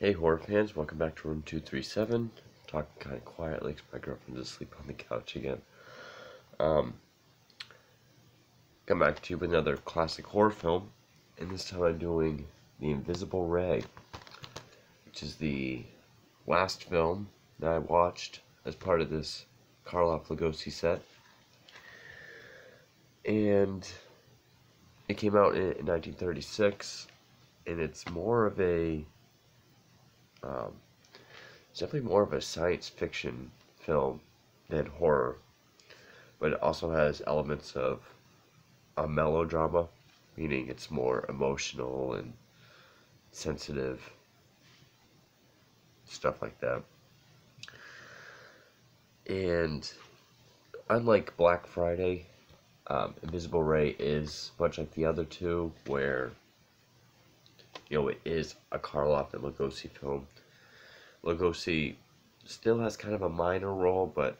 Hey horror fans, welcome back to room 237. Talking kind of quietly because my girlfriend's asleep on the couch again. Come back to you with another classic horror film, and this time I'm doing The Invisible Ray, which is the last film that I watched as part of this Karloff Lugosi set. And it came out in 1936, and it's more of a it's definitely more of a science fiction film than horror, but it also has elements of a melodrama, meaning it's more emotional and sensitive, stuff like that. And unlike Black Friday, Invisible Ray is much like the other two, where it is a Karloff and Lugosi film. Lugosi still has kind of a minor role, but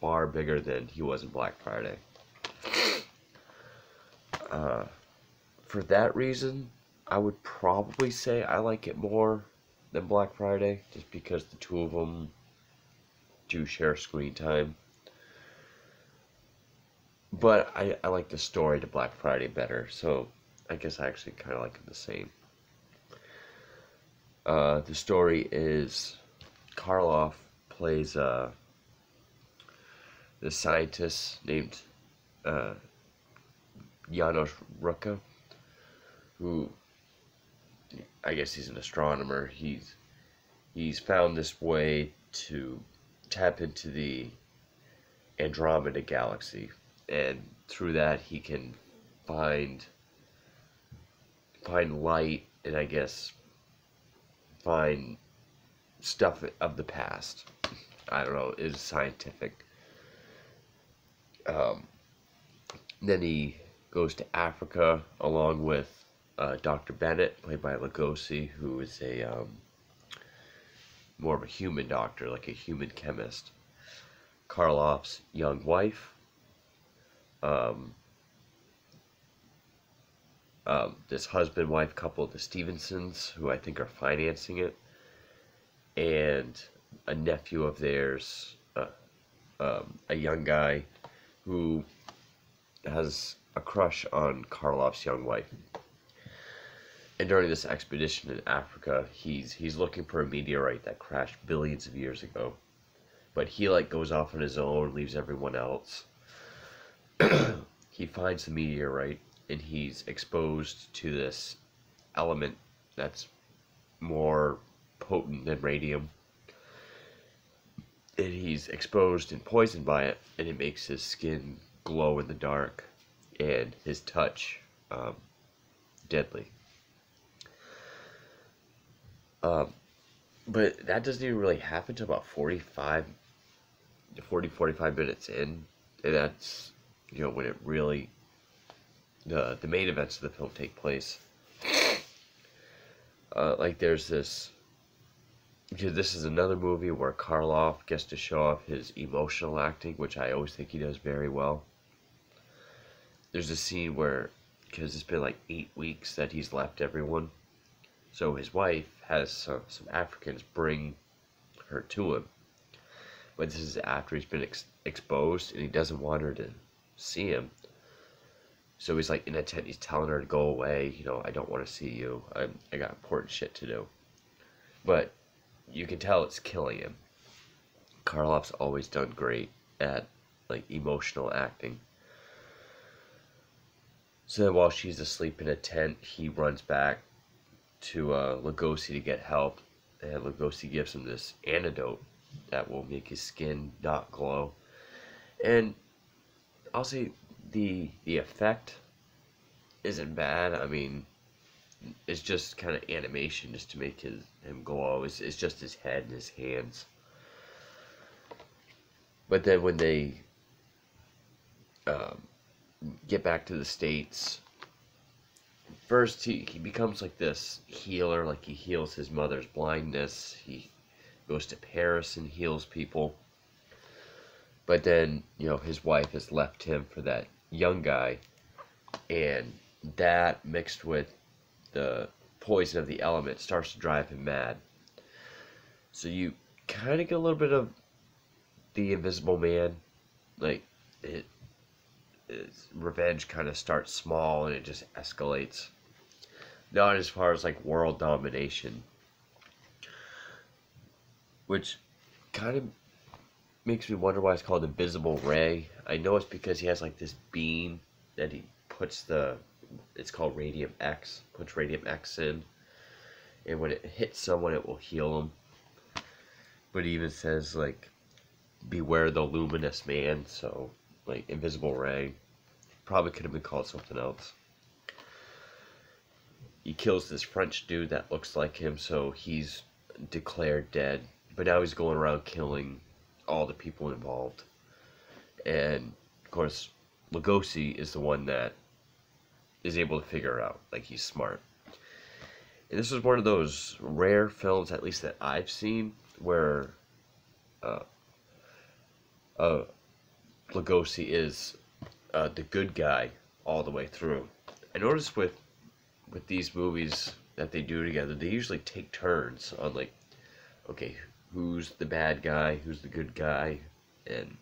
far bigger than he was in Black Friday. For that reason, I would probably say I like it more than Black Friday, just because the two of them do share screen time. But I like the story to Black Friday better, so I guess I actually kind of like them the same. The story is Karloff plays this scientist named Janos Ruka, who I guess he's an astronomer. He's found this way to tap into the Andromeda galaxy, and through that he can find light, and I guess find stuff of the past. I don't know, it's scientific. Then he goes to Africa along with Dr. Bennett, played by Lugosi, who is a more of a human doctor, like a human chemist. Karloff's young wife, this husband-wife couple, the Stevensons, who I think are financing it, and a nephew of theirs, a young guy who has a crush on Karloff's young wife. And during this expedition in Africa, he's looking for a meteorite that crashed billions of years ago. But he goes off on his own, leaves everyone else. He finds the meteorite, and he's exposed to this element that's more potent than radium. And he's exposed and poisoned by it, and it makes his skin glow in the dark, and his touch deadly. But that doesn't even really happen until about 45 minutes in, and that's when it really the main events of the film take place. There's this, because this is another movie where Karloff gets to show off his emotional acting, which I always think he does very well. There's a scene where, because it's been 8 weeks that he's left everyone, so his wife has some Africans bring her to him. But this is after he's been exposed, and he doesn't want her to see him. So he's in a tent, he's telling her to go away, I don't want to see you, I got important shit to do. But you can tell it's killing him. Karloff's always done great at emotional acting. So then while she's asleep in a tent, he runs back to Lugosi to get help, and Lugosi gives him this antidote that will make his skin not glow. And I'll say the effect isn't bad. I mean, it's just kind of animation just to make him glow. It's just his head and his hands. But then when they get back to the States, first he becomes this healer, he heals his mother's blindness. He goes to Paris and heals people. But then, his wife has left him for that young guy, and that mixed with the poison of the element starts to drive him mad. So you kind of get a little bit of the Invisible Man. Like, its revenge kind of starts small and it just escalates. Not as far as like world domination, which kind of makes me wonder why it's called Invisible Ray. I know it's because he has like this beam that he puts it's called Radium X, puts Radium X in, and when it hits someone it will heal them. But he even says like, beware the luminous man, so like Invisible Ray probably could have been called something else. He kills this French dude that looks like him, so he's declared dead. But now he's going around killing all the people involved. And, of course, Lugosi is the one that is able to figure out. Like, he's smart. And this is one of those rare films, at least that I've seen, where Lugosi is the good guy all the way through. I noticed with these movies that they do together, they usually take turns on like, okay, who's the bad guy, who's the good guy, and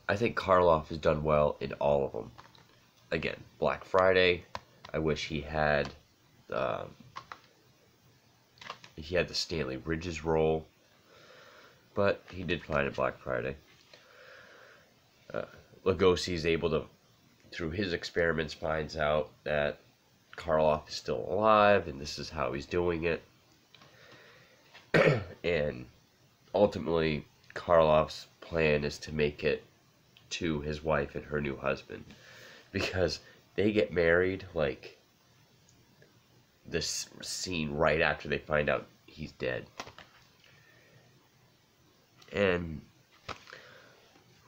I think Karloff has done well in all of them. Again, Black Friday, I wish he had the Stanley Bridges role, but he did fine at Black Friday. Lugosi is able to, through his experiments, finds out that Karloff is still alive, and this is how he's doing it. And ultimately, Karloff's plan is to make it to his wife and her new husband, because they get married like this scene right after they find out he's dead. And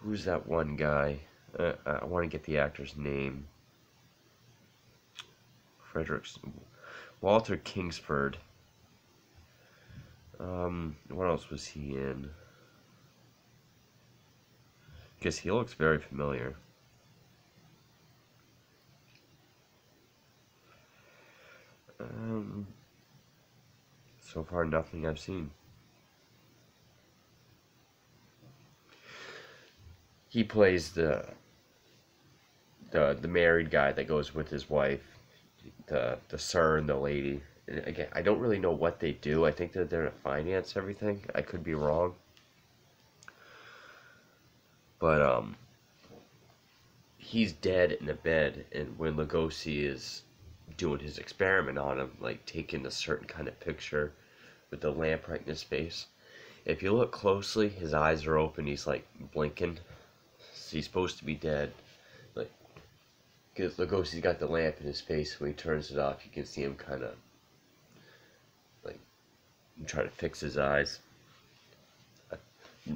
who's that one guy? I want to get the actor's name. Walter Kingsford. What else was he in? Because he looks very familiar. So far, nothing I've seen. He plays the married guy that goes with his wife, the sir and the lady. And again, I don't really know what they do. I think that they're to finance everything. I could be wrong. But he's dead in a bed, and when Lugosi is doing his experiment on him, like taking a certain kind of picture with the lamp right in his face, if you look closely, his eyes are open. He's like blinking. So he's supposed to be dead. Like, because Lugosi's got the lamp in his face. When he turns it off, you can see him kind of like trying to fix his eyes.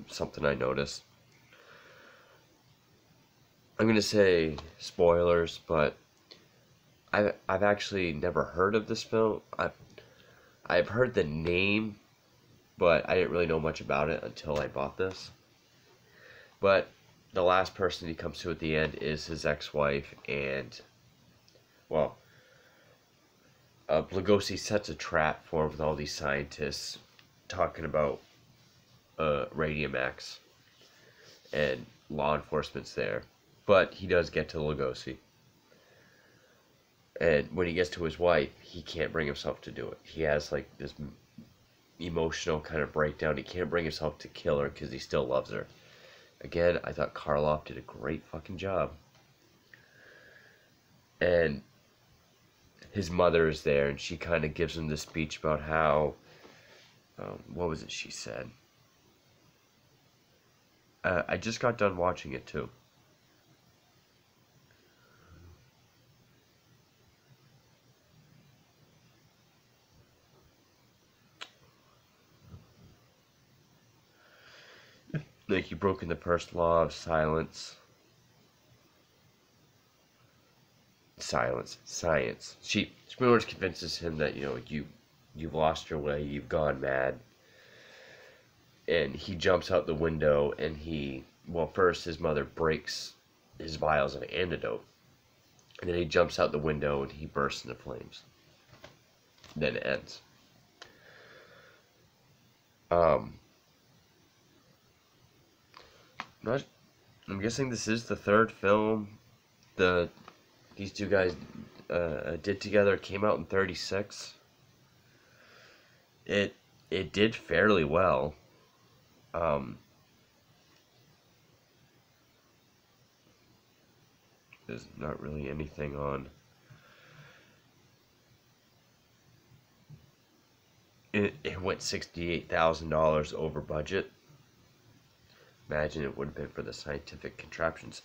Something I noticed. I'm gonna say spoilers, but I've actually never heard of this film. I've heard the name, but I didn't really know much about it until I bought this. But the last person he comes to at the end is his ex-wife, and well, Lugosi sets a trap for him with all these scientists talking about Radium X, and law enforcement's there. But he does get to Lugosi. And when he gets to his wife, he can't bring himself to do it. He has like this emotional kind of breakdown. He can't bring himself to kill her because he still loves her. Again, I thought Karloff did a great fucking job. And his mother is there, and she kind of gives him this speech about how, what was it she said? I just got done watching it too. Like, you've broken the first law of silence. Science. She pretty much convinces him that, you know, you've lost your way, you've gone mad. And he jumps out the window, and well, first his mother breaks his vials of antidote. And then he jumps out the window, and he bursts into flames. Then it ends. Um, not, I'm guessing this is the third film these two guys did together. It came out in '36. It it did fairly well. Um, there's not really anything on. It went $68,000 over budget. Imagine it would have been for the scientific contraptions.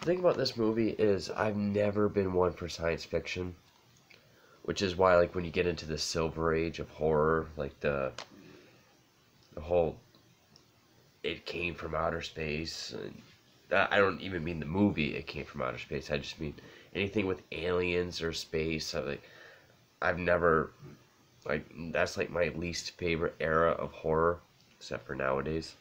The thing about this movie is I've never been one for science fiction, which is why, like, when you get into the silver age of horror, like the whole it came from outer space, and I don't even mean the movie It Came from Outer Space. I just mean anything with aliens or space. I've never, like, that's like my least favorite era of horror, except for nowadays.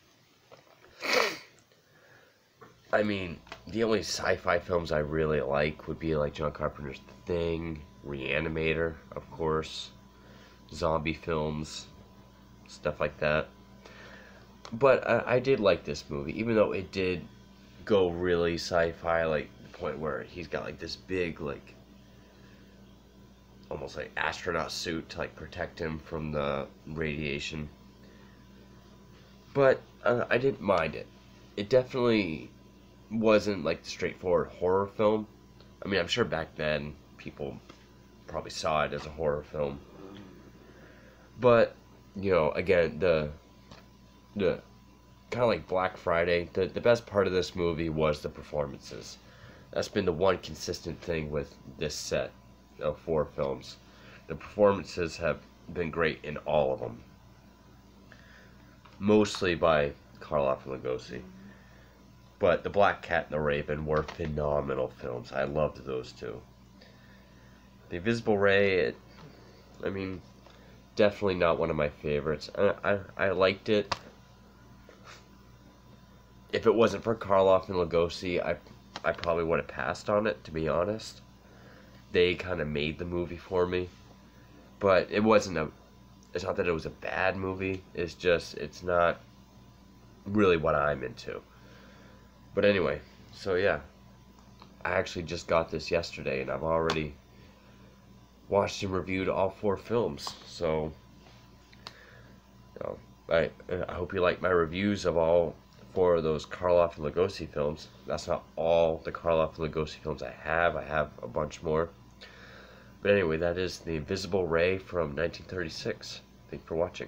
I mean, the only sci-fi films I really like would be like John Carpenter's The Thing, Reanimator, of course, zombie films, stuff like that. But I did like this movie, even though it did go really sci-fi, like the point where he's got like this big, like, almost like astronaut suit to like protect him from the radiation. But I didn't mind it. It definitely wasn't like the straightforward horror film. I mean, I'm sure back then people probably saw it as a horror film. But, you know, again, the kind of like Black Friday, the best part of this movie was the performances. That's been the one consistent thing with this set of 4 films. The performances have been great in all of them. Mostly by Karloff and Lugosi. But The Black Cat and the Raven were phenomenal films. I loved those two. The Invisible Ray, I mean, definitely not one of my favorites. I liked it. If it wasn't for Karloff and Lugosi, I probably would have passed on it, to be honest. They kind of made the movie for me. But it's not that it was a bad movie. It's just, it's not really what I'm into. But anyway, so yeah. I actually just got this yesterday, and I've already watched and reviewed all 4 films. So, you know, I hope you like my reviews of all 4 of those Karloff and Lugosi films. That's not all the Karloff and Lugosi films I have. I have a bunch more. But anyway, that is The Invisible Ray from 1936. Thank you for watching.